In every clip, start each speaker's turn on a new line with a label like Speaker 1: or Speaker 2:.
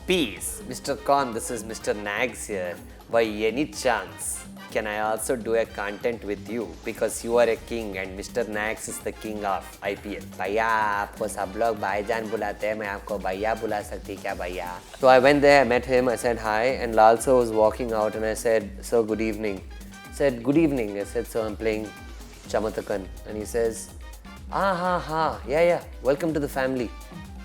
Speaker 1: Peace. Mr. Khan, this is Mr. Nags here. By any chance, can I also do a content with you? Because you are a king and Mr. Nags is the king of IPL. भैया आपको सब लोग भाईजान बुलाते हैं, मैं आपको भैया बुला सकती क्या भैया? So I went there, met him, I said hi, and Lalsa was walking out and I said, sir, good evening. He said, good evening. I said, so I'm playing Chamatakan. And he says, yeah, welcome to the family.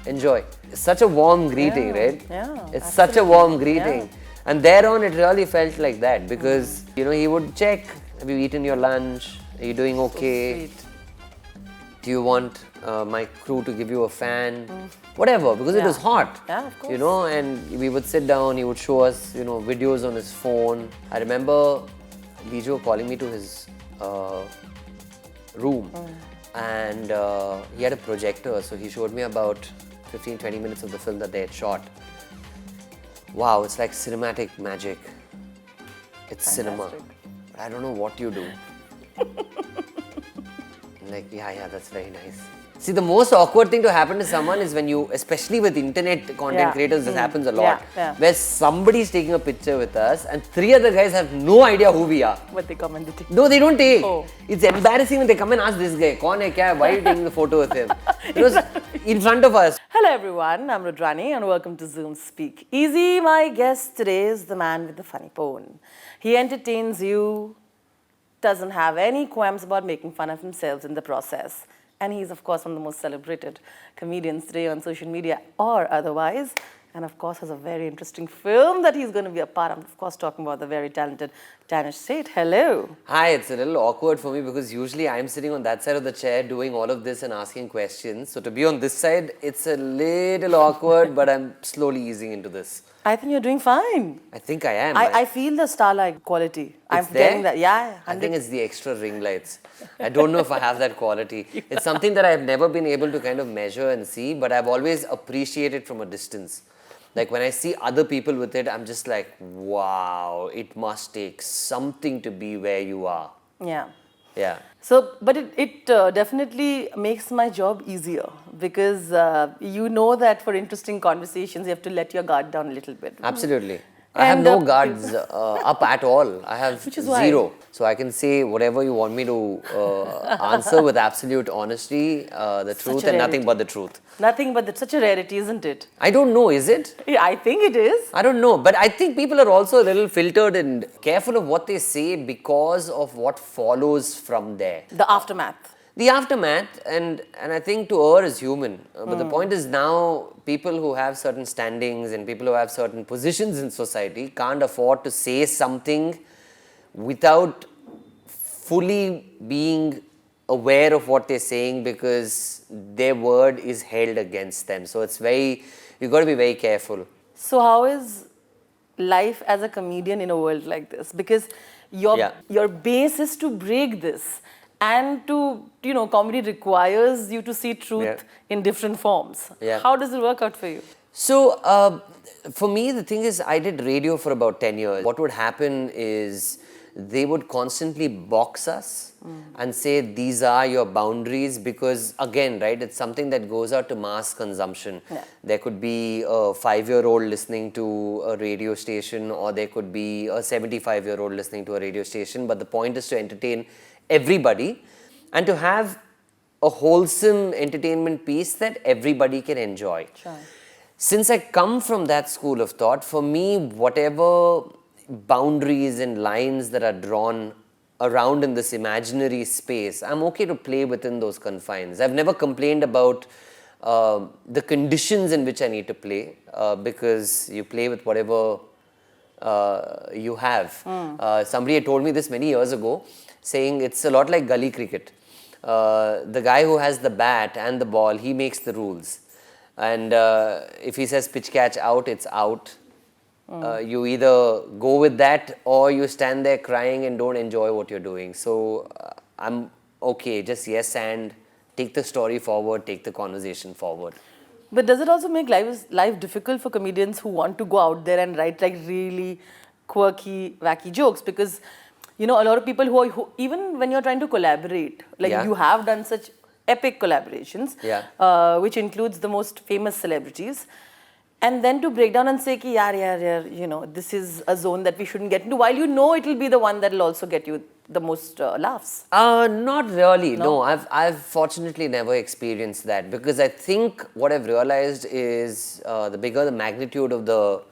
Speaker 1: Enjoy. It's such a warm greeting, right?
Speaker 2: Yeah.
Speaker 1: It's such a warm greeting. Yeah. And thereon it really felt like that because, you know, he would check, have you eaten your lunch? Are you doing okay?
Speaker 2: So sweet.
Speaker 1: Do you want my crew to give you a fan? Whatever, because it was hot.
Speaker 2: Yeah, of course.
Speaker 1: You know, and we would sit down, he would show us, you know, videos on his phone. I remember Bijo calling me to his room and he had a projector, so he showed me about 15-20 minutes of the film that they had shot. Wow, it's like cinematic magic. It's cinema. But I don't know what you do. Like, yeah, that's very nice. See, the most awkward thing to happen to someone is when you, especially with internet content creators, this happens a lot. Where somebody's taking a picture with us and three other guys have no idea who we are.
Speaker 2: But they come and they take.
Speaker 1: No, they don't take. Oh. It's embarrassing when they come and ask this guy, "Kaun hai kya? Why are you taking the photo with him?" Because in front of us.
Speaker 2: Hello everyone, I'm Rudrani and welcome to Zoom Speak Easy. My guest today is the man with the funny bone. He entertains you, doesn't have any qualms about making fun of himself in the process. And he's, of course, one of the most celebrated comedians today on social media or otherwise. And, of course, has a very interesting film that he's going to be a part of. Of course, talking about the very talented Danish Sait. Hello.
Speaker 1: Hi, it's a little awkward for me because usually I'm sitting on that side of the chair doing all of this and asking questions. So to be on this side, it's a little awkward, but I'm slowly easing into this.
Speaker 2: I think you're doing fine.
Speaker 1: I think I am.
Speaker 2: I feel the starlight quality. I'm getting that. Yeah, 100%.
Speaker 1: I think it's the extra ring lights. I don't know if I have that quality. It's something that I've never been able to kind of measure and see, but I've always appreciated from a distance. Like when I see other people with it, I'm just like, wow, it must take something to be where you are.
Speaker 2: Yeah.
Speaker 1: Yeah.
Speaker 2: So, but it definitely makes my job easier because you know that for interesting conversations, you have to let your guard down a little bit.
Speaker 1: Absolutely. I have no guards up at all. I have zero. So I can say whatever you want me to answer with absolute honesty, the truth and nothing but the truth.
Speaker 2: Nothing but such a rarity, isn't it?
Speaker 1: I don't know, is it?
Speaker 2: Yeah, I think it is.
Speaker 1: I don't know, but I think people are also a little filtered and careful of what they say because of what follows from there.
Speaker 2: The aftermath.
Speaker 1: The aftermath, and I think to err is human. But the point is now, people who have certain standings and people who have certain positions in society can't afford to say something without fully being aware of what they're saying because their word is held against them. So it's you've got to be very careful.
Speaker 2: So how is life as a comedian in a world like this? Because your base is to break this. And comedy requires you to see truth in different forms. Yeah. How does it work out for you?
Speaker 1: So, for me, the thing is, I did radio for about 10 years. What would happen is they would constantly box us and say, these are your boundaries because, again, right, it's something that goes out to mass consumption. Yeah. There could be a 5-year-old listening to a radio station or there could be a 75-year-old listening to a radio station. But the point is to entertain everybody and to have a wholesome entertainment piece that everybody can enjoy.
Speaker 2: Sure.
Speaker 1: Since I come from that school of thought, for me, whatever boundaries and lines that are drawn around in this imaginary space, I'm okay to play within those confines. I've never complained about the conditions in which I need to play because you play with whatever you have. Somebody had told me this many years ago, saying it's a lot like gully cricket. The guy who has the bat and the ball, he makes the rules. And if he says pitch catch out, it's out. You either go with that or you stand there crying and don't enjoy what you're doing. So I'm okay, just yes and take the story forward, take the conversation forward.
Speaker 2: But does it also make life difficult for comedians who want to go out there and write like really quirky, wacky jokes? Because a lot of people who even when you're trying to collaborate, like you have done such epic collaborations, which includes the most famous celebrities. And then to break down and say, ki, yaar, you know, this is a zone that we shouldn't get into, while you know it will be the one that will also get you the most laughs.
Speaker 1: Not really. No, I've fortunately never experienced that, because I think what I've realized is the bigger the magnitude of the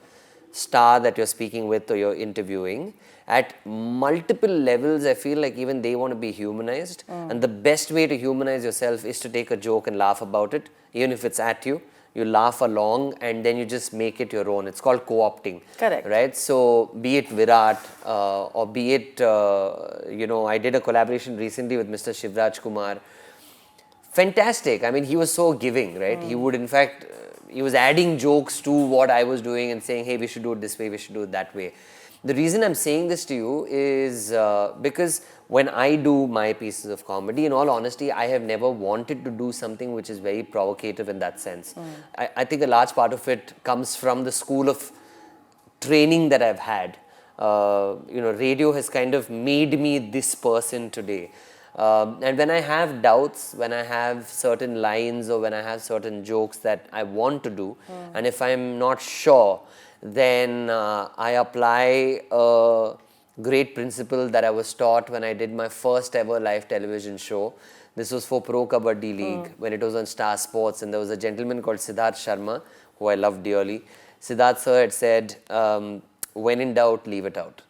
Speaker 1: star that you're speaking with or you're interviewing, at multiple levels, I feel like even they want to be humanized. And the best way to humanize yourself is to take a joke and laugh about it, even if it's at you. You laugh along and then you just make it your own. It's called co-opting.
Speaker 2: Correct.
Speaker 1: Right? So, be it Virat or be it, you know, I did a collaboration recently with Mr. Shivraj Kumar. Fantastic. I mean, he was so giving, right? He would, in fact, he was adding jokes to what I was doing and saying, hey, we should do it this way, we should do it that way. The reason I'm saying this to you is because when I do my pieces of comedy, in all honesty, I have never wanted to do something which is very provocative in that sense. I think a large part of it comes from the school of training that I've had. You know, radio has kind of made me this person today. And when I have doubts, when I have certain lines or when I have certain jokes that I want to do, and if I'm not sure, then I apply a great principle that I was taught when I did my first ever live television show. This was for Pro Kabaddi League when it was on Star Sports, and there was a gentleman called Siddharth Sharma, who I love dearly. Siddharth sir had said, when in doubt, leave it out.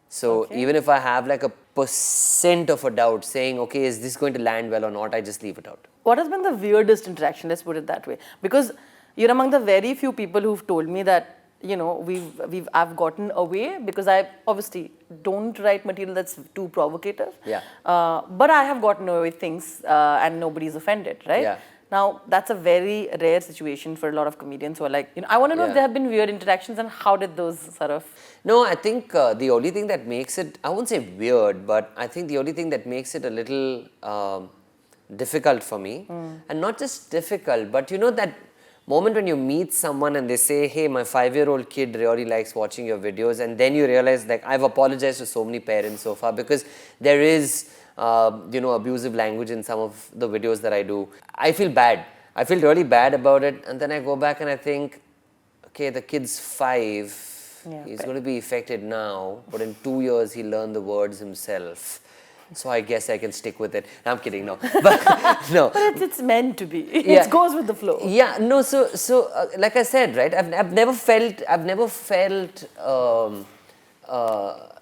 Speaker 1: So even if I have like a % of a doubt saying, okay, is this going to land well or not, I just leave it out.
Speaker 2: What has been the weirdest interaction? Let's put it that way. Because you're among the very few people who've told me that, you know, I've gotten away because I obviously don't write material that's too provocative.
Speaker 1: Yeah.
Speaker 2: But I have gotten away with things and nobody's offended, right?
Speaker 1: Yeah.
Speaker 2: Now, that's a very rare situation for a lot of comedians who are like, you know, I want to know if there have been weird interactions and how did those sort of...
Speaker 1: No, I think the only thing that makes it, I won't say weird, but I think the only thing that makes it a little difficult for me, and not just difficult, but you know that moment when you meet someone and they say, hey, my 5-year-old kid really likes watching your videos, and then you realize, like, I've apologized to so many parents so far because there is, you know, abusive language in some of the videos that I do. I feel bad. I feel really bad about it, and then I go back and I think, okay, the kid's 5, he's going to be affected now, but in 2 years he'll learn the words himself. So I guess I can stick with it. I'm kidding, no. But no.
Speaker 2: But it's meant to be. It goes with the flow.
Speaker 1: Yeah, no. So like I said, right? I've never felt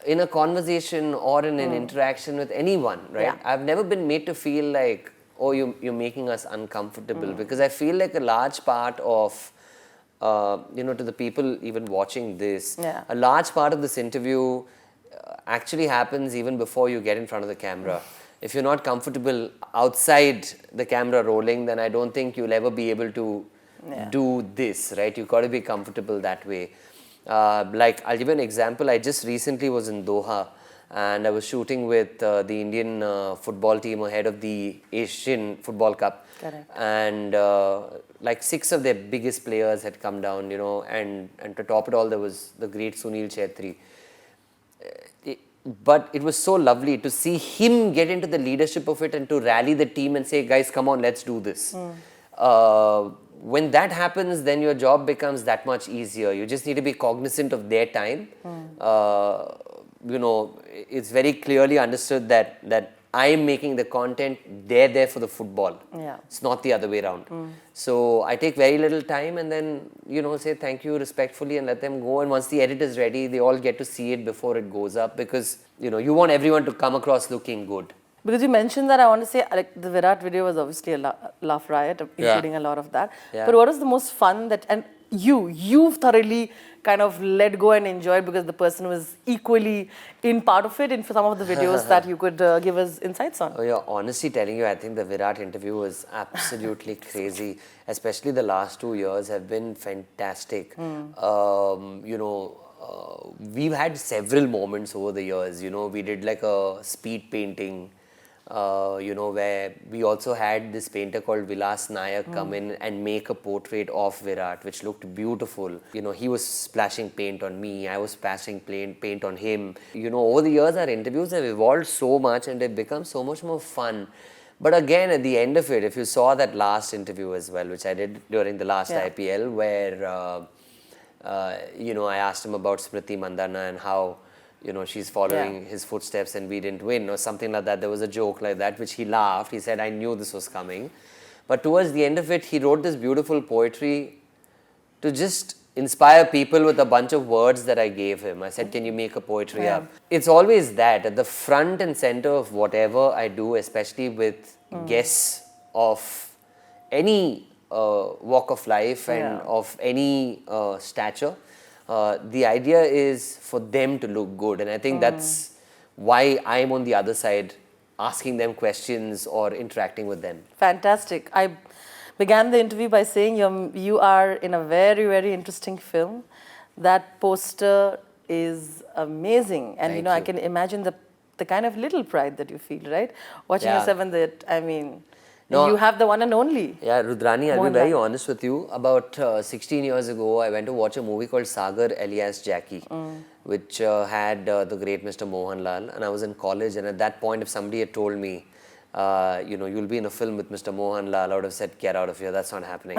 Speaker 1: in a conversation or in an interaction with anyone, right?
Speaker 2: Yeah.
Speaker 1: I've never been made to feel like, oh, you're making us uncomfortable, because I feel like a large part of you know, to the people even watching this, a large part of this interview actually happens even before you get in front of the camera. If you're not comfortable outside the camera rolling, then I don't think you'll ever be able to do this, right? You've got to be comfortable that way. Like, I'll give you an example. I just recently was in Doha and I was shooting with the Indian football team ahead of the Asian Football Cup.
Speaker 2: Correct.
Speaker 1: And like 6 of their biggest players had come down, you know, and to top it all, there was the great Sunil Chhetri. But it was so lovely to see him get into the leadership of it and to rally the team and say, guys, come on, let's do this. When that happens, then your job becomes that much easier. You just need to be cognizant of their time. You know, it's very clearly understood that I'm making the content, they're there for the football. It's not the other way around. So I take very little time and then, you know, say thank you respectfully and let them go. And once the edit is ready, they all get to see it before it goes up, because, you know, you want everyone to come across looking good.
Speaker 2: Because you mentioned that, I want to say, like, the Virat video was obviously a laugh riot, including a lot of that. But what was the most fun that, and you've thoroughly kind of let go and enjoyed because the person was equally in part of it in some of the videos that you could give us insights on?
Speaker 1: Oh yeah, honestly telling you, I think the Virat interview was absolutely crazy. Especially the last 2 years have been fantastic. You know, we've had several moments over the years. You know, we did like a speed painting, you know, where we also had this painter called Vilas Nayak come in and make a portrait of Virat, which looked beautiful. You know, he was splashing paint on me, I was splashing paint on him. You know, over the years, our interviews have evolved so much and they've become so much more fun. But again, at the end of it, if you saw that last interview as well, which I did during the last IPL, where I asked him about Smriti Mandana and how she's following his footsteps and we didn't win or something like that. There was a joke like that, which he laughed. He said, I knew this was coming. But towards the end of it, he wrote this beautiful poetry to just inspire people with a bunch of words that I gave him. I said, can you make a poetry up? It's always that at the front and center of whatever I do, especially with guests of any walk of life and of any stature. The idea is for them to look good. And I think that's why I'm on the other side asking them questions or interacting with them.
Speaker 2: Fantastic. I began the interview by saying you are in a very, very interesting film. That poster is amazing. And,
Speaker 1: Thank
Speaker 2: I
Speaker 1: you.
Speaker 2: can imagine the kind of little pride that you feel, right? Watching yourself in that, you have the one and only.
Speaker 1: Yeah, Rudrani, I'll be
Speaker 2: Mohanlal.
Speaker 1: very honest with you. About 16 years ago, I went to watch a movie called Sagar alias Jackie, which had the great Mr. Mohanlal. And I was in college, and at that point, if somebody had told me, you'll be in a film with Mr. Mohanlal, I would have said, get out of here, that's not happening.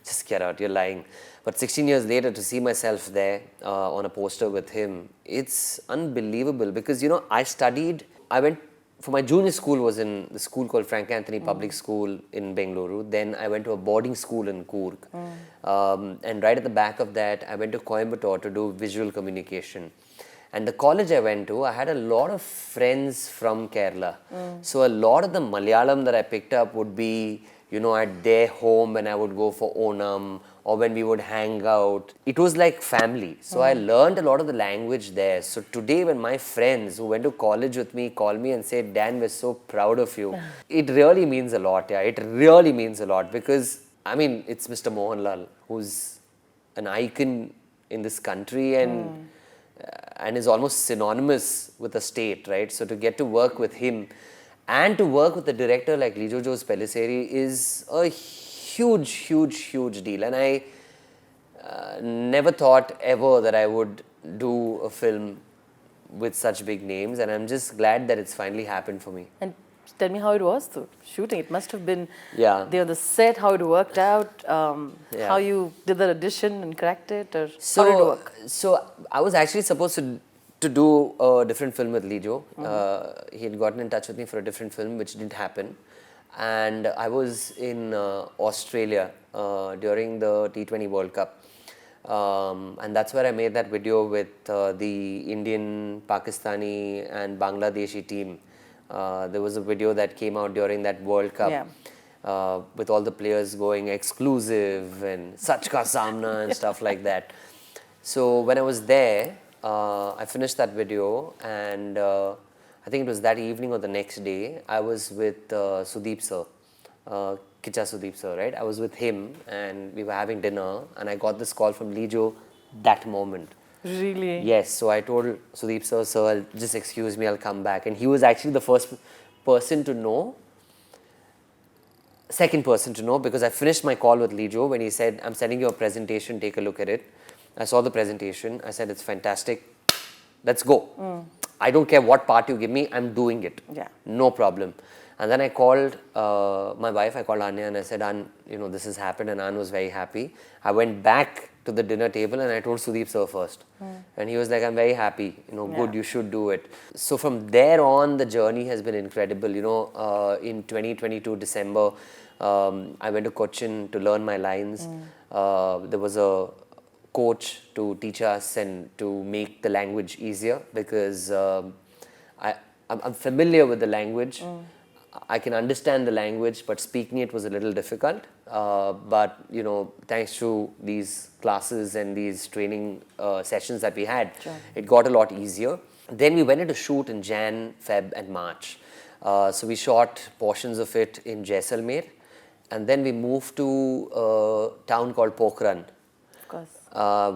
Speaker 1: Just get out, you're lying. But 16 years later, to see myself there on a poster with him, it's unbelievable because, I went, for my junior school was in the school called Frank Anthony Public School in Bengaluru. Then I went to a boarding school in Coorg. And right at the back of that, I went to Coimbatore to do visual communication. And the college I went to, I had a lot of friends from Kerala. So a lot of the Malayalam that I picked up would be, at their home when I would go for Onam or when we would hang out. It was like family. So I learned a lot of the language there. So today when my friends who went to college with me call me and say, Dan, we're so proud of you. It really means a lot. Yeah, it really means a lot because, it's Mr. Mohanlal who's an icon in this country and is almost synonymous with the state, right? So to get to work with him and to work with a director like Lijo Jose Pellissieri is a huge, huge, huge deal. And I never thought ever that I would do a film with such big names. And I'm just glad that it's finally happened for me.
Speaker 2: And tell me how it was though, shooting. It must have been
Speaker 1: Yeah.
Speaker 2: there on the set, how it worked out, how you did the audition and cracked it, or how did it work?
Speaker 1: So I was actually supposed to do a different film with Lijo. He had gotten in touch with me for a different film, which didn't happen. And I was in Australia during the T20 World Cup. And that's where I made that video with the Indian, Pakistani and Bangladeshi team. There was a video that came out during that World Cup with all the players going exclusive and Sach Ka Samna and stuff like that. So when I was there, I finished that video and I think it was that evening or the next day, I was with Sudeep sir, Kicha Sudeep sir, right? I was with him and we were having dinner and I got this call from Lijo that moment.
Speaker 2: Really?
Speaker 1: Yes, so I told Sudeep sir, just excuse me, I'll come back. And he was actually the first person to know, second person to know, because I finished my call with Lijo when he said, I'm sending you a presentation, take a look at it. I saw the presentation, I said, it's fantastic, let's go. I don't care what part you give me, I'm doing it.
Speaker 2: Yeah.
Speaker 1: No problem. And then I called my wife, I called Anya and I said, An, this has happened, and An was very happy. I went back to the dinner table and I told Sudeep sir first. And he was like, I'm very happy, good, you should do it. So from there on, the journey has been incredible. In 2022 December, I went to Cochin to learn my lines. There was a coach to teach us and to make the language easier because I'm familiar with the language. I can understand the language, but speaking it was a little difficult. But, thanks to these classes and these training sessions that we had, it got a lot easier. Then we went into shoot in Jan, Feb and March. So we shot portions of it in Jaisalmer. And then we moved to a town called Pokhran.
Speaker 2: Of course.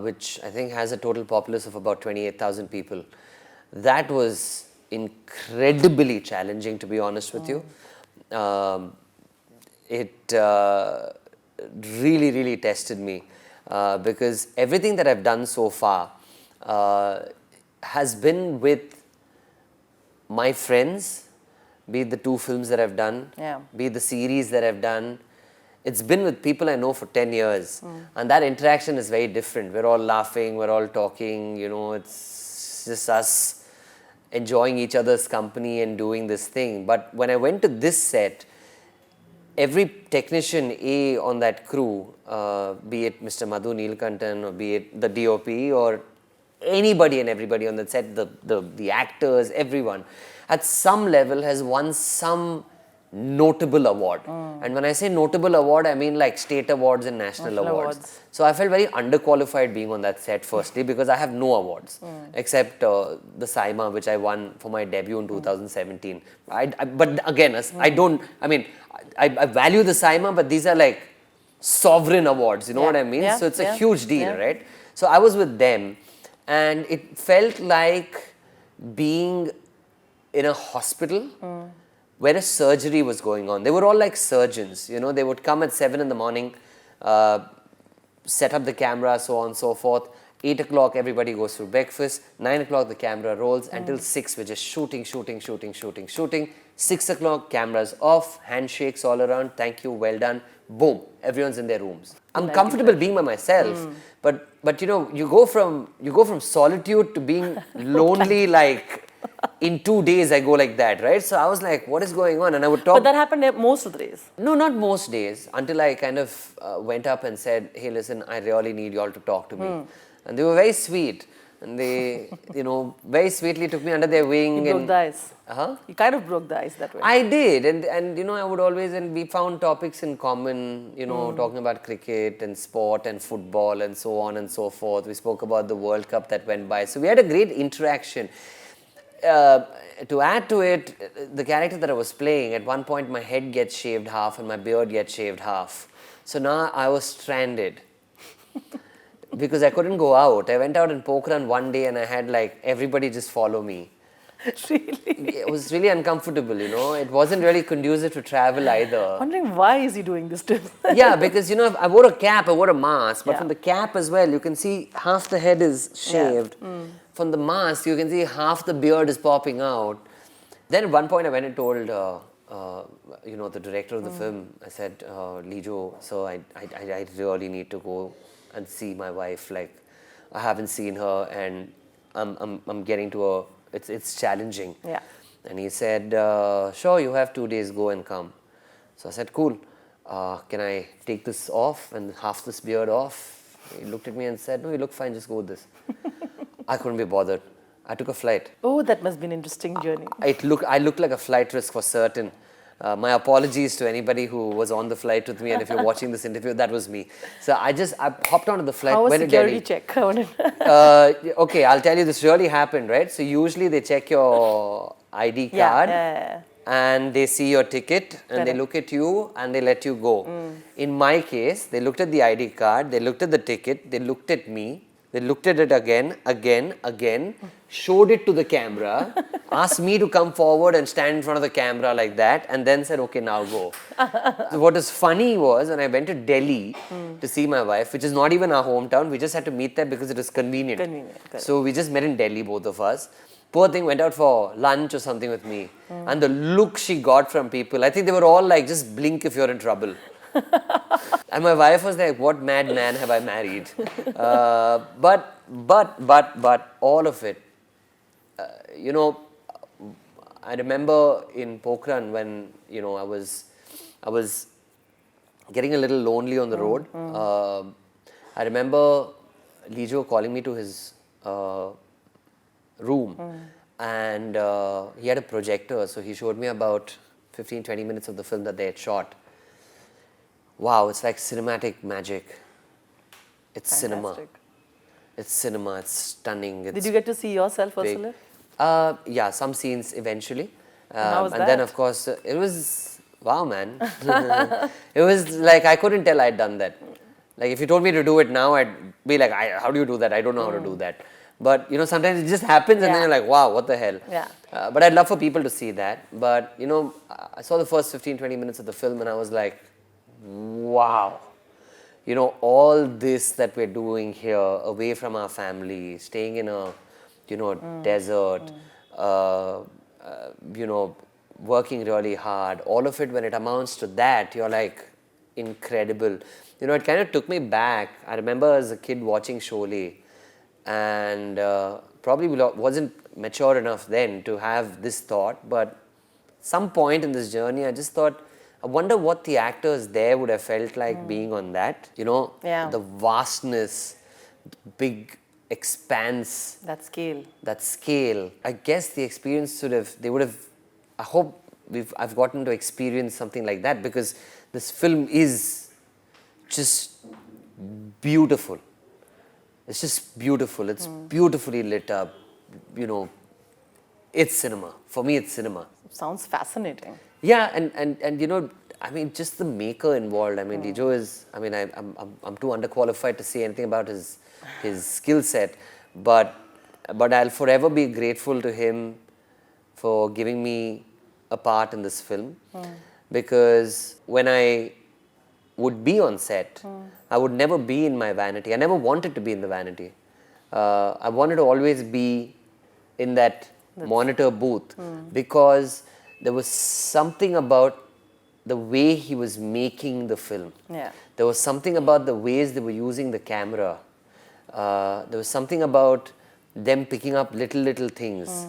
Speaker 1: Which I think has a total populace of about 28,000 people. That was incredibly challenging, to be honest with you. It really, really tested me because everything that I've done so far has been with my friends be it the 2 films that I've done,
Speaker 2: Yeah.
Speaker 1: be it the series that I've done. It's been with people I know for 10 years. And that interaction is very different. We're all laughing, we're all talking, you know, it's just us enjoying each other's company and doing this thing. But when I went to this set, every technician A on that crew, be it Mr. Madhu Neelkantan or be it the DOP or anybody and everybody on that set, the actors, everyone, at some level has won some notable award. And when I say notable award, I mean like state awards and national awards. So I felt very underqualified being on that set firstly because I have no awards except the Saima, which I won for my debut in 2017. But again, I value the Saima, but these are like sovereign awards, you know what I mean? So it's a huge deal, right? So I was with them and it felt like being in a hospital where a surgery was going on. They were all like surgeons, you know, they would come at 7 in the morning, set up the camera, so on and so forth. 8 o'clock, everybody goes through breakfast. 9 o'clock, the camera rolls. Until 6, we're just shooting. 6 o'clock, cameras off, handshakes all around. Thank you, well done. Boom, everyone's in their rooms. I'm comfortable being by myself, but you know, you go from solitude to being lonely like in 2 days I go like that, right? So I was like, what is going on? And I would talk.
Speaker 2: But that happened most of the days.
Speaker 1: No, not most days, until I kind of went up and said, hey, listen, I really need you all to talk to me. And they were very sweet. And they, you know, very sweetly took me under their wing.
Speaker 2: You broke the ice.
Speaker 1: Huh?
Speaker 2: You kind of broke the ice that way.
Speaker 1: I did. And you know, I would always, and we found topics in common, you know, talking about cricket and sport and football and so on and so forth. We spoke about the World Cup that went by. So we had a great interaction. To add to it, the character that I was playing, at one point my head gets shaved half and my beard gets shaved half. So now I was stranded because I couldn't go out. I went out in Pokhran one day and I had like everybody just follow me.
Speaker 2: Really?
Speaker 1: It was really uncomfortable, you know. It wasn't really conducive to travel either.
Speaker 2: Wondering why is he doing this to him?
Speaker 1: Yeah, because you know, I wore a cap, I wore a mask, but from the cap as well, you can see half the head is shaved. From the mask, you can see half the beard is popping out. Then at one point I went and told, you know, the director of the film, I said, Lijo, so I really need to go and see my wife. Like, I haven't seen her and I'm getting to a, it's challenging.
Speaker 2: Yeah.
Speaker 1: And he said, sure, you have 2 days, go and come. So I said, cool. Can I take this off and half this beard off? He looked at me and said, no, you look fine, just go with this. I couldn't be bothered. I took a flight.
Speaker 2: Oh, that must be an interesting journey.
Speaker 1: I looked like a flight risk for certain. My apologies to anybody who was on the flight with me, and if you're watching this interview, that was me. So I hopped onto the flight.
Speaker 2: How was
Speaker 1: went to
Speaker 2: security
Speaker 1: Delhi.
Speaker 2: check?
Speaker 1: Okay, I'll tell you, this really happened, right? So usually they check your ID card. And they see your ticket and they look at you and they let you go. In my case, they looked at the ID card, they looked at the ticket, they looked at me, they looked at it again, showed it to the camera, asked me to come forward and stand in front of the camera like that, and then said, okay, now go. So what was funny was when I went to Delhi to see my wife, which is not even our hometown, we just had to meet there because it was convenient. So we just met in Delhi, both of us. Poor thing went out for lunch or something with me. And the look she got from people, I think they were all like, just blink if you're in trouble. And my wife was like, what mad man have I married? But all of it, you know, I remember in Pokhran when, you know, I was getting a little lonely on the road. I remember Lijo calling me to his room and he had a projector, so he showed me about 15-20 minutes of the film that they had shot. Wow, it's like cinematic magic. It's cinema. It's cinema, it's stunning. It's
Speaker 2: Did you get to see yourself also?
Speaker 1: yeah, some scenes eventually.
Speaker 2: How was
Speaker 1: and
Speaker 2: that?
Speaker 1: then of course, it was, wow man. It was like, I couldn't tell I'd done that. Like if you told me to do it now, I'd be like, how do you do that? I don't know how to do that. But you know, sometimes it just happens and then you're like, wow, what the hell?
Speaker 2: Yeah.
Speaker 1: But I'd love for people to see that. But you know, I saw the first 15-20 minutes of the film and I was like, wow. You know, all this that we're doing here, away from our family, staying in a, you know, desert, you know, working really hard, all of it, when it amounts to that, you're like, incredible. You know, it kind of took me back. I remember as a kid watching Sholay, and probably wasn't mature enough then to have this thought, but some point in this journey, I just thought, I wonder what the actors there would have felt like being on that. You know,
Speaker 2: Yeah.
Speaker 1: the vastness, big expanse, that scale. I guess the experience they would have, I hope I've gotten to experience something like that, because this film is just beautiful. It's just beautiful. It's beautifully lit up. You know, it's cinema. For me, it's cinema.
Speaker 2: Sounds fascinating.
Speaker 1: Yeah, and you know, I mean, just the maker involved. I mean, Lijo is, I mean, I'm too underqualified to say anything about his skill set, but I'll forever be grateful to him for giving me a part in this film, because when I would be on set, I would never be in my vanity. I never wanted to be in the vanity. I wanted to always be in that monitor booth, because there was something about the way he was making the film.
Speaker 2: Yeah.
Speaker 1: There was something about the ways they were using the camera. There was something about them picking up little things.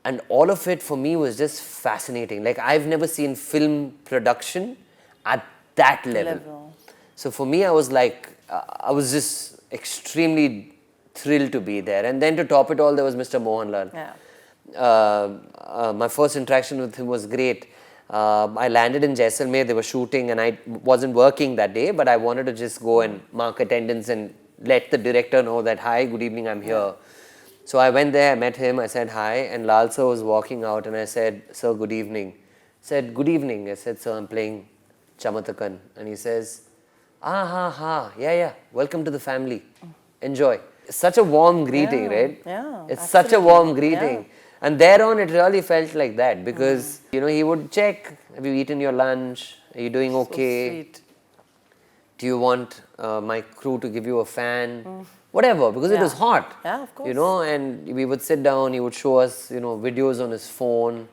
Speaker 1: And all of it for me was just fascinating. Like, I've never seen film production at that level. So for me, I was like, I was just extremely thrilled to be there. And then to top it all, there was Mr. Mohanlal.
Speaker 2: Yeah.
Speaker 1: My first interaction with him was great. I landed in Jaisalmer, they were shooting, and I wasn't working that day, but I wanted to just go and mark attendance and let the director know that, hi, good evening, I'm here. So I went there, I met him, I said hi, and Lal sir was walking out, and I said, sir, good evening. He said, good evening. I said, sir, I'm playing Chamatakan. And he says, yeah, welcome to the family. Enjoy. It's such a warm greeting, right?
Speaker 2: Yeah,
Speaker 1: it's such a warm greeting.
Speaker 2: Yeah.
Speaker 1: And thereon, it really felt like that, because, you know, he would check, have you eaten your lunch? Are you doing okay?
Speaker 2: So sweet.
Speaker 1: Do you want my crew to give you a fan? Whatever, because it was hot.
Speaker 2: Yeah, of course.
Speaker 1: You know, and we would sit down, he would show us, you know, videos on his phone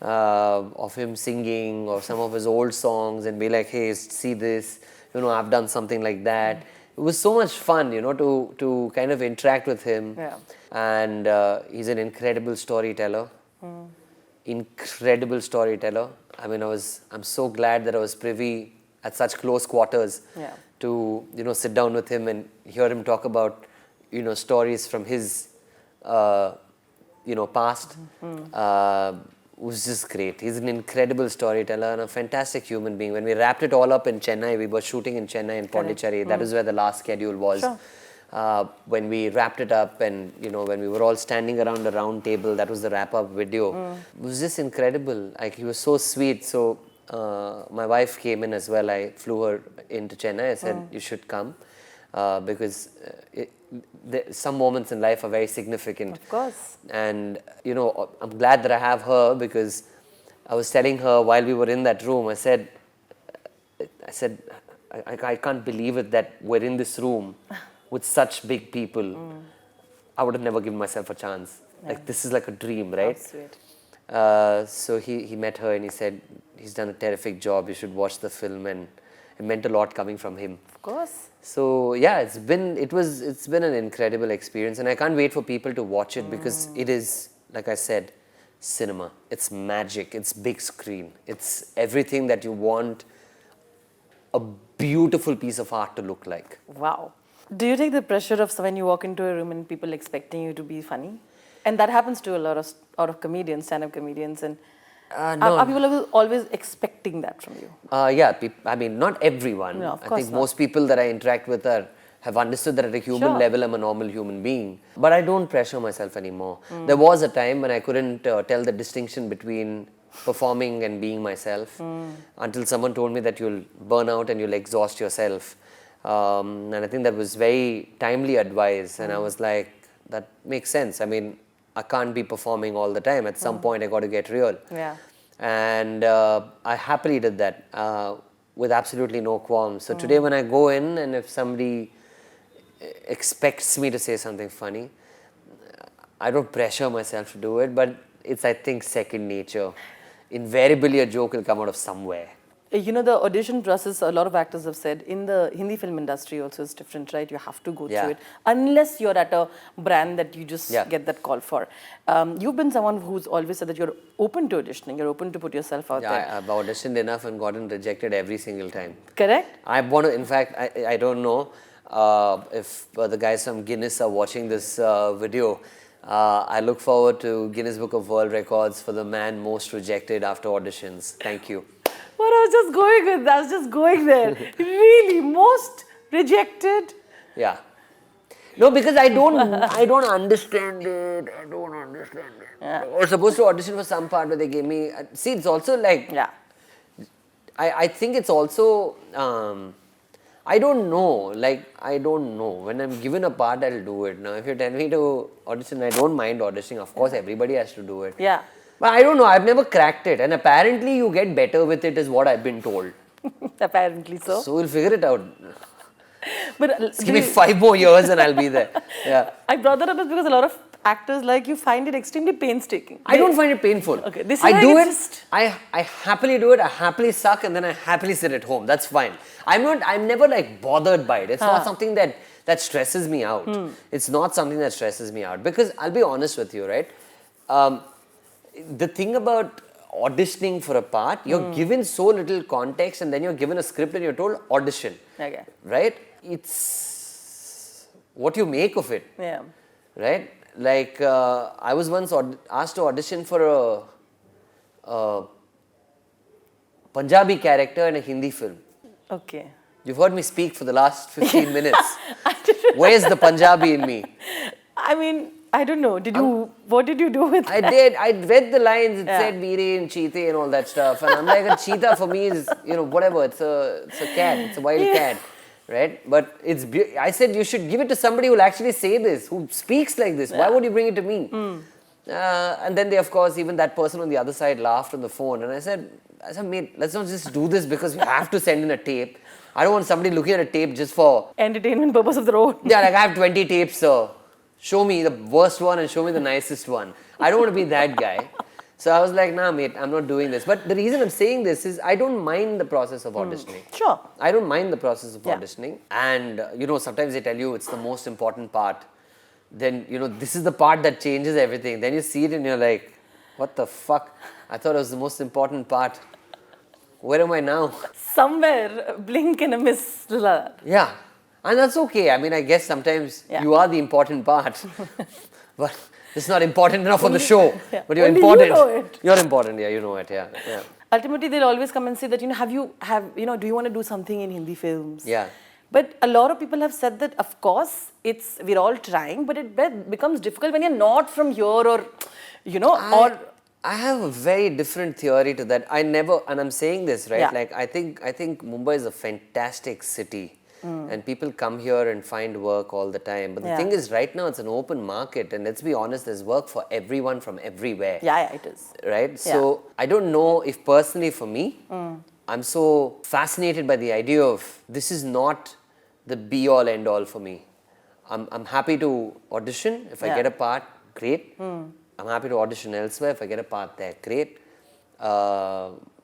Speaker 1: of him singing or some of his old songs, and be like, hey, see this, you know, I've done something like that. It was so much fun, you know, to kind of interact with him.
Speaker 2: Yeah.
Speaker 1: And he's an incredible storyteller. Incredible storyteller. I mean, I'm so glad that I was privy at such close quarters to, you know, sit down with him and hear him talk about, you know, stories from his, you know, past. Was just great. He's an incredible storyteller and a fantastic human being. When we wrapped it all up in Chennai, we were shooting in Chennai and Pondicherry. That is where the last schedule was.
Speaker 2: Sure.
Speaker 1: When we wrapped it up, and, you know, when we were all standing around a round table, that was the wrap-up video. It was just incredible. Like, he was so sweet. So my wife came in as well. I flew her into Chennai. I said, you should come, because some moments in life are very significant.
Speaker 2: Of course.
Speaker 1: And, you know, I'm glad that I have her, because I was telling her while we were in that room, I said, I can't believe it that we're in this room with such big people. I would have never given myself a chance. Like, this is like a dream, right?
Speaker 2: That's sweet.
Speaker 1: So he met her and he said, he's done a terrific job, you should watch the film, and it meant a lot coming from him.
Speaker 2: Of course.
Speaker 1: So yeah, it's been an incredible experience, and I can't wait for people to watch it, because it is, like I said, cinema. It's magic. It's big screen. It's everything that you want a beautiful piece of art to look like.
Speaker 2: Wow. Do you take the pressure of when you walk into a room and people expecting you to be funny? And that happens to a lot of comedians, stand-up comedians, and
Speaker 1: No.
Speaker 2: are people always expecting that from you?
Speaker 1: Yeah, I mean, not everyone.
Speaker 2: No, of
Speaker 1: I
Speaker 2: course
Speaker 1: think
Speaker 2: not.
Speaker 1: most people that I interact with have understood that at a human level, I'm a normal human being. But I don't pressure myself anymore. There was a time when I couldn't tell the distinction between performing and being myself, until someone told me that you'll burn out and you'll exhaust yourself. And I think that was very timely advice. And I was like, that makes sense. I mean, I can't be performing all the time. At some point, I got to get real.
Speaker 2: Yeah.
Speaker 1: And I happily did that with absolutely no qualms. So today when I go in, and if somebody expects me to say something funny, I don't pressure myself to do it, but it's, I think, second nature. invariably a joke will come out of somewhere.
Speaker 2: You know, the audition process, a lot of actors have said, in the Hindi film industry also is different, right? You have to go
Speaker 1: Yeah.
Speaker 2: through it. Unless you're at a brand that you just
Speaker 1: Yeah.
Speaker 2: get that call for. You've been someone who's always said that you're open to auditioning, you're open to put yourself out there.
Speaker 1: I've auditioned enough and gotten rejected every single time.
Speaker 2: Correct?
Speaker 1: I want to, in fact, I don't know if the guys from Guinness are watching this video. I look forward to Guinness Book of World Records for the man most rejected after auditions. Thank you.
Speaker 2: What I was just going with, I was just going there. Really, most rejected.
Speaker 1: Yeah. No, because I don't understand it. I don't understand it.
Speaker 2: Yeah.
Speaker 1: I was supposed to audition for some part where they gave me. See, it's also like.
Speaker 2: Yeah.
Speaker 1: I think it's also. I don't know. Like, I don't know. When I'm given a part, I'll do it. Now, if you tell me to audition, I don't mind auditioning. Of course, everybody has to do it.
Speaker 2: Yeah.
Speaker 1: But I don't know. I've never cracked it. And apparently, you get better with it, is what I've been told.
Speaker 2: Apparently so.
Speaker 1: So, we'll figure it out.
Speaker 2: But
Speaker 1: Just give me 5 more years and I'll be there. Yeah.
Speaker 2: I brought that up because a lot of actors like you find it extremely painstaking.
Speaker 1: I don't find it painful.
Speaker 2: Okay, this is
Speaker 1: I
Speaker 2: like
Speaker 1: do
Speaker 2: it's
Speaker 1: it.
Speaker 2: just-
Speaker 1: I happily do it. I happily suck, and then I happily sit at home. That's fine. I'm never like bothered by it. It's not something that stresses me out. It's not something that stresses me out, because I'll be honest with you, right? The thing about auditioning for a part, you're given so little context, and then you're given a script and you're told audition.
Speaker 2: Okay.
Speaker 1: Right? It's what you make of it.
Speaker 2: Yeah.
Speaker 1: Right? Like, I was once asked to audition for a Punjabi character in a Hindi film.
Speaker 2: Okay.
Speaker 1: You've heard me speak for the last 15 minutes.
Speaker 2: I didn't-
Speaker 1: Where's the Punjabi in me?
Speaker 2: I mean, I don't know. What did you do with
Speaker 1: I
Speaker 2: that?
Speaker 1: did. I read the lines. It
Speaker 2: Yeah.
Speaker 1: said Veere and Cheetah and all that stuff. And I'm like, a cheetah for me is, whatever. It's a cat. It's a wild cat. Right? But I said you should give it to somebody who will actually say this, who speaks like this. Why would you bring it to me? And then they, of course, even that person on the other side laughed on the phone. And I said, mate, let's not just do this because we have to send in a tape. I don't want somebody looking at a tape just for...
Speaker 2: Entertainment purpose of their own.
Speaker 1: Yeah, like, I have 20 tapes, so show me the worst one and show me the nicest one. I don't want to be that guy. So I was like, nah, mate, I'm not doing this. But the reason I'm saying this is I don't mind the process of auditioning.
Speaker 2: Sure.
Speaker 1: I don't mind the process of
Speaker 2: Yeah.
Speaker 1: auditioning. And, sometimes they tell you it's the most important part. Then, this is the part that changes everything. Then you see it and you're like, what the fuck? I thought it was the most important part. Where am I now?
Speaker 2: Somewhere, blink and a miss.
Speaker 1: Yeah. And that's okay. I mean, I guess sometimes
Speaker 2: Yeah.
Speaker 1: you are the important part. But it's not important enough for the show.
Speaker 2: Yeah.
Speaker 1: But you're
Speaker 2: Only you
Speaker 1: important.
Speaker 2: know it.
Speaker 1: You're important, yeah, you know it, yeah.
Speaker 2: Ultimately, they'll always come and say that, do you want to do something in Hindi films?
Speaker 1: Yeah.
Speaker 2: But a lot of people have said that, of course, we're all trying, but it becomes difficult when you're not from here or,
Speaker 1: I have a very different theory to that. And I'm saying this, right?
Speaker 2: Yeah.
Speaker 1: Like, I think Mumbai is a fantastic city. And people come here and find work all the time. But the thing is, right now, it's an open market. And let's be honest, there's work for everyone from everywhere.
Speaker 2: Yeah, it is.
Speaker 1: Right? So, I don't know if personally for me, I'm so fascinated by the idea of this is not the be-all, end-all for me. I'm happy to audition. If I get a part, great. I'm happy to audition elsewhere. If I get a part there, great.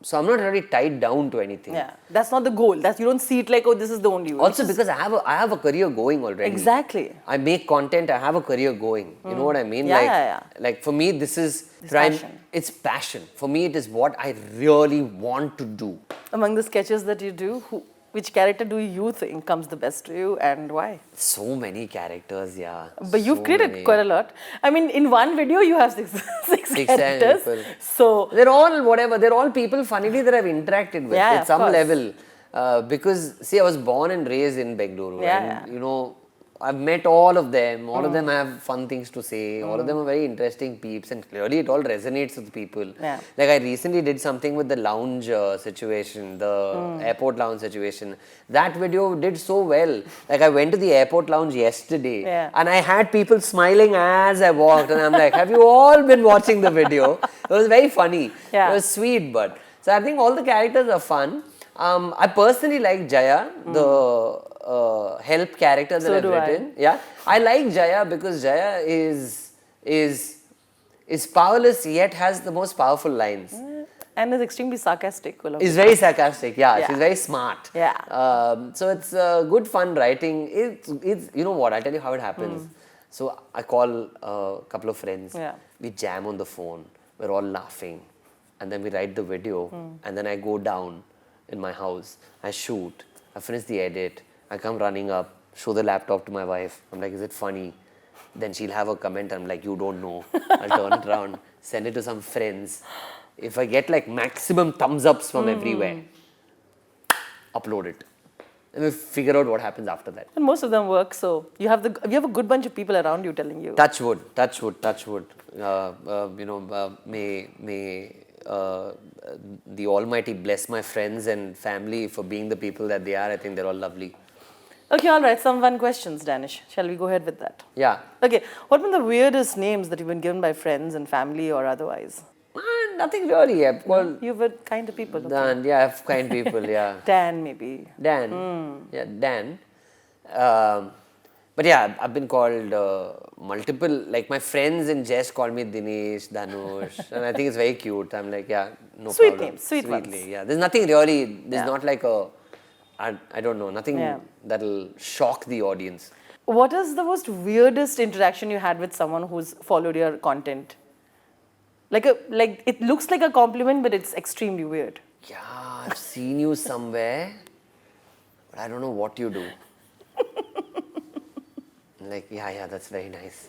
Speaker 1: So I'm not really tied down to anything.
Speaker 2: Yeah, that's not the goal. You don't see it like, oh, this is the only way.
Speaker 1: Also, because I have a career going already.
Speaker 2: Exactly.
Speaker 1: I make content. I have a career going. You know what I mean?
Speaker 2: Yeah.
Speaker 1: Like for me, this is
Speaker 2: passion.
Speaker 1: It's passion. For me, it is what I really want to do.
Speaker 2: Among the sketches that you do, which character do you think comes the best to you and why?
Speaker 1: So many characters, yeah.
Speaker 2: But you've created quite a lot. I mean, in one video, you have six characters.
Speaker 1: People.
Speaker 2: So
Speaker 1: they're all whatever. They're all people, funnily, that I've interacted with
Speaker 2: Yeah,
Speaker 1: at
Speaker 2: of
Speaker 1: some
Speaker 2: course.
Speaker 1: level. Because, see, I was born and raised in Bengaluru.
Speaker 2: Yeah,
Speaker 1: And, I've met all of them. All of them have fun things to say. All of them are very interesting peeps. And clearly, it all resonates with people.
Speaker 2: Yeah.
Speaker 1: Like, I recently did something with the lounge situation, the airport lounge situation. That video did so well. Like, I went to the airport lounge yesterday.
Speaker 2: Yeah.
Speaker 1: And I had people smiling as I walked. And I'm like, have you all been watching the video? It was very funny.
Speaker 2: Yeah.
Speaker 1: It was sweet, but... So, I think all the characters are fun. I personally like Jaya, the help character that I've written. Yeah, I like Jaya because Jaya is powerless yet has the most powerful lines.
Speaker 2: And is extremely sarcastic.
Speaker 1: Is very sarcastic, yeah.
Speaker 2: Yeah.
Speaker 1: She's very smart.
Speaker 2: Yeah.
Speaker 1: So it's good fun writing. It's you know what, I'll tell you how it happens. So I call a couple of friends.
Speaker 2: Yeah.
Speaker 1: We jam on the phone. We're all laughing. And then we write the video. And then I go down in my house. I shoot. I finish the edit. I come running up, show the laptop to my wife. I'm like, is it funny? Then she'll have a comment. I'm like, you don't know. I'll turn it around, send it to some friends. If I get like maximum thumbs ups from everywhere, upload it. And we figure out what happens after that.
Speaker 2: And most of them work, so you have a good bunch of people around you telling you.
Speaker 1: Touch wood, touch wood, touch wood. May the Almighty bless my friends and family for being the people that they are. I think they're all lovely.
Speaker 2: Okay, all right. Some fun questions, Danish. Shall we go ahead with that?
Speaker 1: Yeah.
Speaker 2: Okay. What were the weirdest names that you've been given by friends and family or otherwise?
Speaker 1: Nothing really. I've called
Speaker 2: You were kind of people. Okay.
Speaker 1: Dan. Yeah, I've kind people. Yeah.
Speaker 2: Dan, maybe.
Speaker 1: Dan. Yeah, Dan. But yeah, I've been called multiple, like my friends in jest call me Dinesh, Dhanush, and I think it's very cute. I'm like, yeah, no
Speaker 2: Sweet
Speaker 1: problem.
Speaker 2: names, sweet
Speaker 1: Sweetly,
Speaker 2: ones.
Speaker 1: yeah. There's nothing really, there's
Speaker 2: Yeah.
Speaker 1: not like I don't know, nothing that'll shock the audience.
Speaker 2: What is the most weirdest interaction you had with someone who's followed your content? Like it looks like a compliment, but it's extremely weird.
Speaker 1: Yeah, I've seen you somewhere, but I don't know what you do. Like, yeah, that's very nice.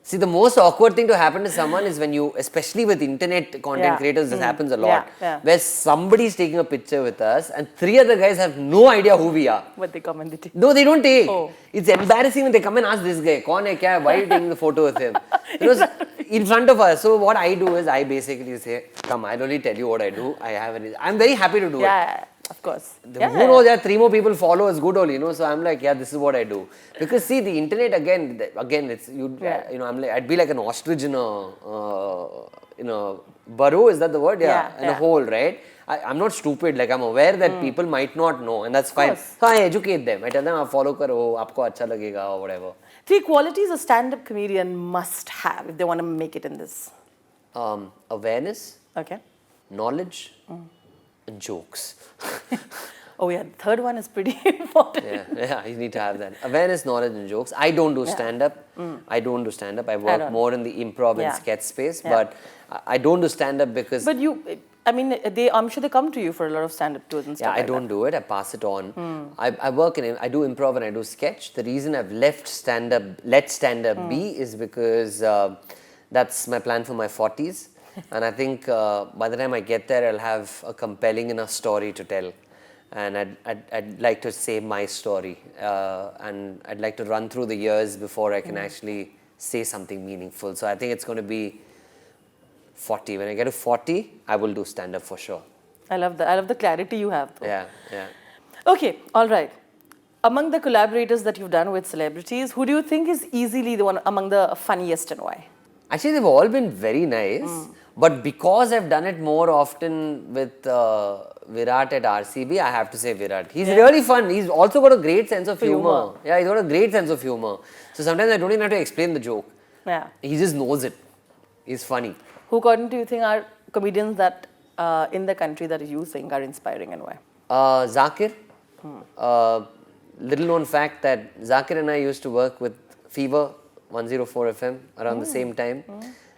Speaker 1: See, the most awkward thing to happen to someone is when you, especially with internet content creators, this happens a lot.
Speaker 2: Yeah.
Speaker 1: Where somebody's taking a picture with us and three other guys have no idea who we are.
Speaker 2: But they come and they take.
Speaker 1: No, they don't take.
Speaker 2: Oh.
Speaker 1: It's embarrassing when they come and ask this guy, "Kaun hai kya hai? Why are you taking the photo with him?" Because in front of us. So what I do is I basically say, "Come, I'll only tell you what I do. I'm very happy to do it."
Speaker 2: Yeah, of course.
Speaker 1: Who knows, there are three more people follow is good only, so I'm like, yeah, this is what I do. Because see, the internet again, it's I'd be like an ostrich in a burrow, is that the word? Yeah, in a hole, right? I'm not stupid, like I'm aware that people might not know, and that's fine. So I educate them. I tell them, follow karo, aapko acha lagega, or whatever.
Speaker 2: Three qualities a stand-up comedian must have if they want to make it in this.
Speaker 1: Awareness,
Speaker 2: Okay.
Speaker 1: knowledge, and jokes.
Speaker 2: Oh yeah, the third one is pretty important.
Speaker 1: Yeah, you need to have that. Awareness, knowledge, and jokes. I don't do stand-up. I work more in the improv and sketch space, but I don't do stand-up because...
Speaker 2: But I'm sure they come to you for a lot of stand-up tours and stuff.
Speaker 1: Yeah, I don't do it. I pass it on. I work I do improv and I do sketch. The reason I've let stand-up be is because that's my plan for my 40s. And I think by the time I get there, I'll have a compelling enough story to tell. And I'd like to say my story. And I'd like to run through the years before I can actually say something meaningful. So I think it's going to be 40. When I get to 40, I will do stand-up for sure.
Speaker 2: I love the clarity you have, though.
Speaker 1: Yeah.
Speaker 2: Okay, all right. Among the collaborators that you've done with celebrities, who do you think is easily the one among the funniest and why?
Speaker 1: Actually, they've all been very nice. But because I've done it more often with Virat at RCB, I have to say Virat. He's really fun. He's also got a great sense of humor. Yeah, he's got a great sense of humor. So sometimes I don't even have to explain the joke. Yeah. He just knows it. He's funny.
Speaker 2: Who, according to you, think are comedians that in the country that you think are inspiring and why?
Speaker 1: Zakir. Little known fact that Zakir and I used to work with Fever 104 FM around the same time.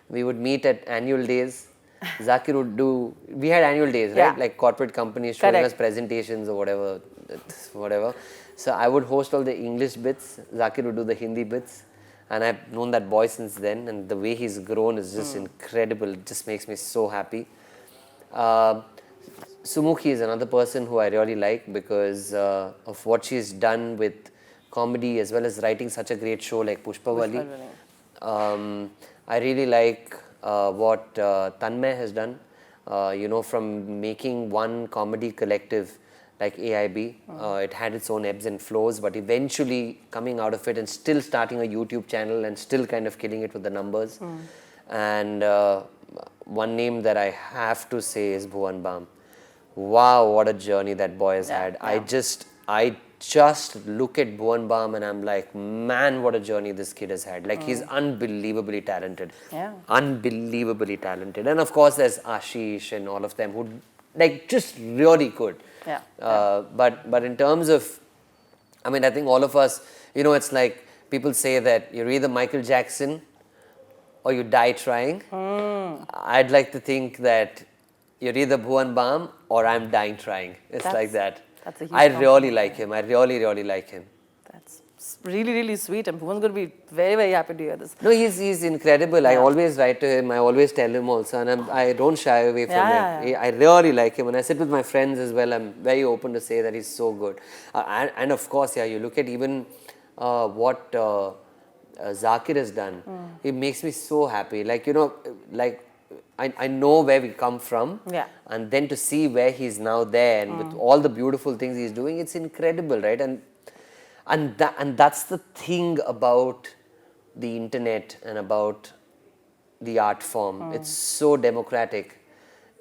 Speaker 1: We would meet at annual days. Zakir would do, we had annual days, right? Like corporate companies showing us presentations or whatever. So I would host all the English bits. Zakir would do the Hindi bits. And I've known that boy since then. And the way he's grown is just incredible. It just makes me so happy. Sumukhi is another person who I really like because of what she's done with comedy as well as writing such a great show like Pushpavali. I really like what Tanmay has done, from making one comedy collective like AIB. It had its own ebbs and flows, but eventually coming out of it and still starting a YouTube channel and still kind of killing it with the numbers. And one name that I have to say is Bhuvan. Wow, what a journey that boy has had. I just look at Bhuvan and I'm like, man, what a journey this kid has had. Like, he's unbelievably talented.
Speaker 2: Yeah.
Speaker 1: Unbelievably talented. And of course, there's Ashish and all of them who, like, just really good.
Speaker 2: Yeah.
Speaker 1: But in terms of, I mean, I think all of us, you know, it's like people say that you're either Michael Jackson or you die trying. I'd like to think that you're either Bhuvan or I'm dying trying. It's like that.
Speaker 2: That's a huge
Speaker 1: I really
Speaker 2: compliment.
Speaker 1: like him. I really like him.
Speaker 2: That's really, really sweet. And Bhuvan's going to be very, very happy to hear this.
Speaker 1: No, he's incredible. I always write to him. I always tell him also. And I don't shy away from him. I really like him. When I sit with my friends as well, I'm very open to say that he's so good. And of course, you look at even what Zakir has done. It makes me so happy. Like, you know, like I know where we come from.
Speaker 2: Yeah.
Speaker 1: And then to see where he's now there and with all the beautiful things he's doing, it's incredible, right? And that's the thing about the internet and about the art form. It's so democratic.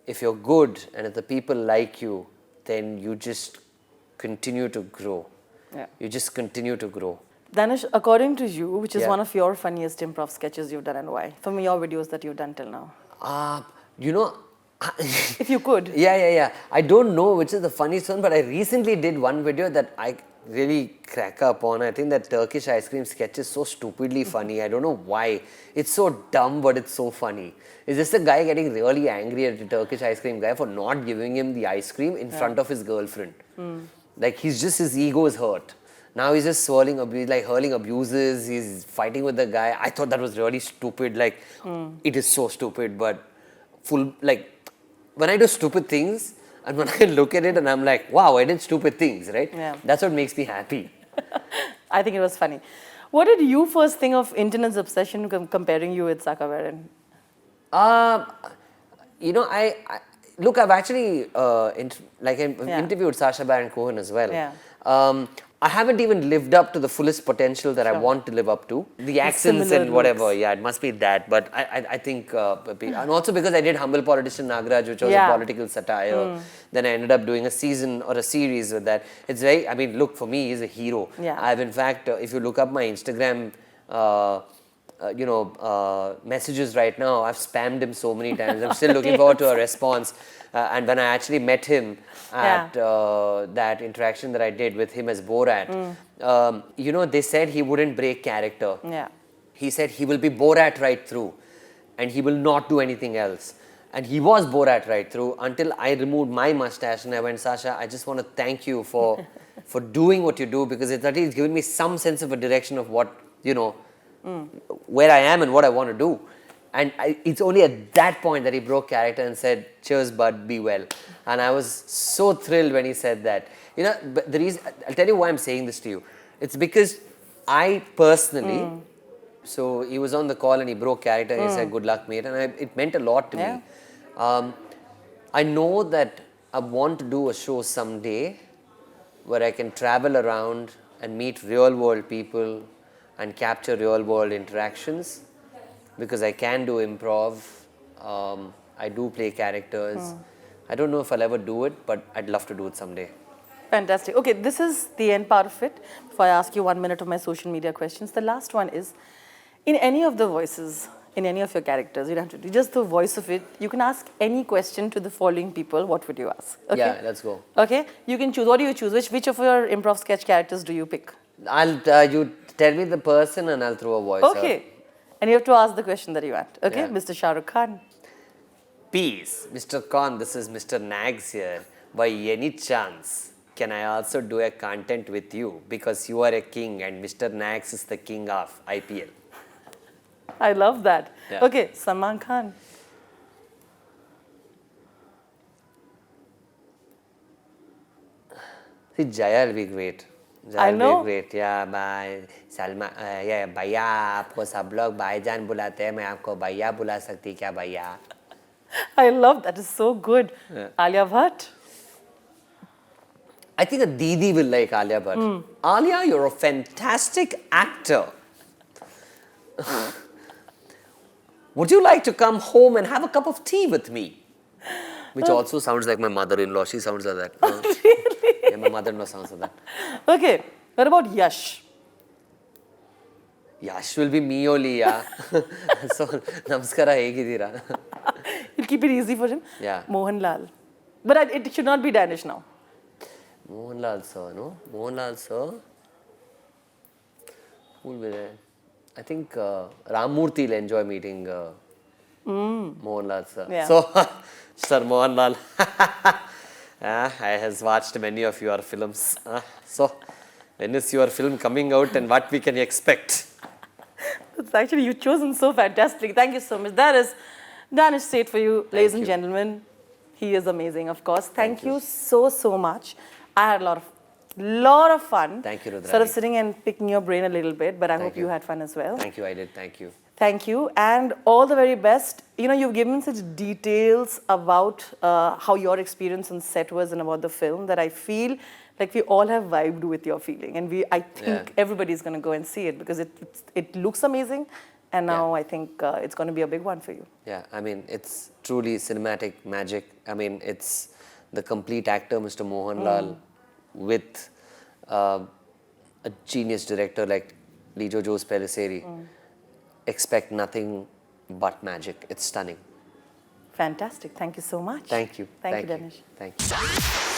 Speaker 1: If you're good and if the people like you, then you just continue to grow.
Speaker 2: Yeah.
Speaker 1: You just continue to grow.
Speaker 2: Danish, according to you, which is
Speaker 1: Yeah.
Speaker 2: one of your funniest improv sketches you've done and why? From your videos that you've done till now.
Speaker 1: You know,
Speaker 2: If you could.
Speaker 1: Yeah. I don't know which is the funniest one, but I recently did one video that I really crack up on. I think that Turkish ice cream sketch is so stupidly funny. I don't know why. It's so dumb, but it's so funny. It's just a guy getting really angry at the Turkish ice cream guy for not giving him the ice cream in front of his girlfriend. Like, his ego is hurt. Now he's just hurling abuses. He's fighting with the guy. I thought that was really stupid. Like, it is so stupid, but when I do stupid things and when I look at it and I'm like, wow, I did stupid things, right?
Speaker 2: Yeah.
Speaker 1: That's what makes me happy.
Speaker 2: I think it was funny. What did you first think of internet's obsession comparing you with Sakawaran?
Speaker 1: You know, I've actually interviewed Sacha Baron Cohen as well.
Speaker 2: Yeah.
Speaker 1: I haven't even lived up to the fullest potential that I want to live up to. The accents
Speaker 2: similar
Speaker 1: and whatever,
Speaker 2: looks.
Speaker 1: yeah, it must be that. But I think, and also because I did Humble Politician Nagraj, which was a political satire. Then I ended up doing a season or a series with that. It's very, I mean, look, for me, he's a hero.
Speaker 2: Yeah.
Speaker 1: I've in fact, if you look up my Instagram, messages right now, I've spammed him so many times. I'm still looking forward to a response. And when I actually met him at that interaction that I did with him as Borat, they said he wouldn't break character.
Speaker 2: Yeah.
Speaker 1: He said he will be Borat right through and he will not do anything else. And he was Borat right through until I removed my mustache and I went, Sasha, I just want to thank you for doing what you do, because it's at least given me some sense of a direction of what, where I am and what I want to do. And it's only at that point that he broke character and said, cheers, bud, be well. And I was so thrilled when he said that. But the reason, I'll tell you why I'm saying this to you. It's because I personally, so he was on the call and he broke character and he said, good luck, mate. And it meant a lot to me. I know that I want to do a show someday where I can travel around and meet real world people and capture real world interactions. Because I can do improv, I do play characters. I don't know if I'll ever do it, but I'd love to do it someday.
Speaker 2: Fantastic. Okay, this is the end part of it. Before I ask you 1 minute of my social media questions, the last one is, in any of the voices, in any of your characters, you don't have to do just the voice of it. You can ask any question to the following people. What would you ask? Okay?
Speaker 1: Yeah, let's go.
Speaker 2: Okay, you can choose. What do you choose? Which of your improv sketch characters do you pick?
Speaker 1: You tell me the person and I'll throw a voice
Speaker 2: Okay.
Speaker 1: out.
Speaker 2: And you have to ask the question that you want. Okay,
Speaker 1: Yeah.
Speaker 2: Mr. Shah Rukh Khan.
Speaker 1: Peace. Mr. Khan, this is Mr. Nags here. By any chance, can I also do a content with you? Because you are a king and Mr. Nags is the king of IPL.
Speaker 2: I love that.
Speaker 1: Yeah.
Speaker 2: Okay, Salman Khan.
Speaker 1: See, Jaya will be great.
Speaker 2: I know.
Speaker 1: Be great. Yeah, bye. Salman, भैया आपको सब लोग भाईजान बुलाते हैं, मैं आपको भैया बुला सकती क्या भैया?
Speaker 2: I love that. It's so good.
Speaker 1: Yeah.
Speaker 2: Alia Bhatt.
Speaker 1: I think a Didi will like Alia Bhatt. Alia, you're a fantastic actor. Would you like to come home and have a cup of tea with me? Which also sounds like my mother-in-law. She sounds like that.
Speaker 2: Really?
Speaker 1: Yeah, my mother-in-law sounds like that.
Speaker 2: Okay, what about Yash?
Speaker 1: Yash will be me only, yeah. So, namaskara, hegidira.
Speaker 2: You'll keep it easy for him?
Speaker 1: Yeah.
Speaker 2: Mohanlal. But it should not be Danish now.
Speaker 1: Mohanlal sir, no? Mohanlal sir. Who will be there? I think Ramurthy will enjoy meeting Mohanlal sir.
Speaker 2: Yeah.
Speaker 1: So, Sir Mohanlal, I has watched many of your films. So, when is your film coming out and what we can expect?
Speaker 2: It's actually, you've chosen so fantastic. Thank you so much. That is Danish Sait for you, ladies and gentlemen. He is amazing, of course. Thank you so much. I had a lot of fun.
Speaker 1: Thank you, Rudrani.
Speaker 2: Sort of sitting and picking your brain a little bit, but I hope you had fun as well.
Speaker 1: Thank you, I did. Thank you.
Speaker 2: Thank you, and all the very best. You know, you've given such details about how your experience on set was and about the film that I feel like we all have vibed with your feeling, and I think everybody's going to go and see it because it looks amazing, and now I think it's going to be a big one for you.
Speaker 1: Yeah, I mean, it's truly cinematic magic. I mean, it's the complete actor, Mr. Mohanlal, with a genius director like Lijo Jose Pellissieri. Expect nothing but magic. It's stunning.
Speaker 2: Fantastic. Thank you so much.
Speaker 1: Thank you.
Speaker 2: Thank you, Danish.
Speaker 1: Thank you.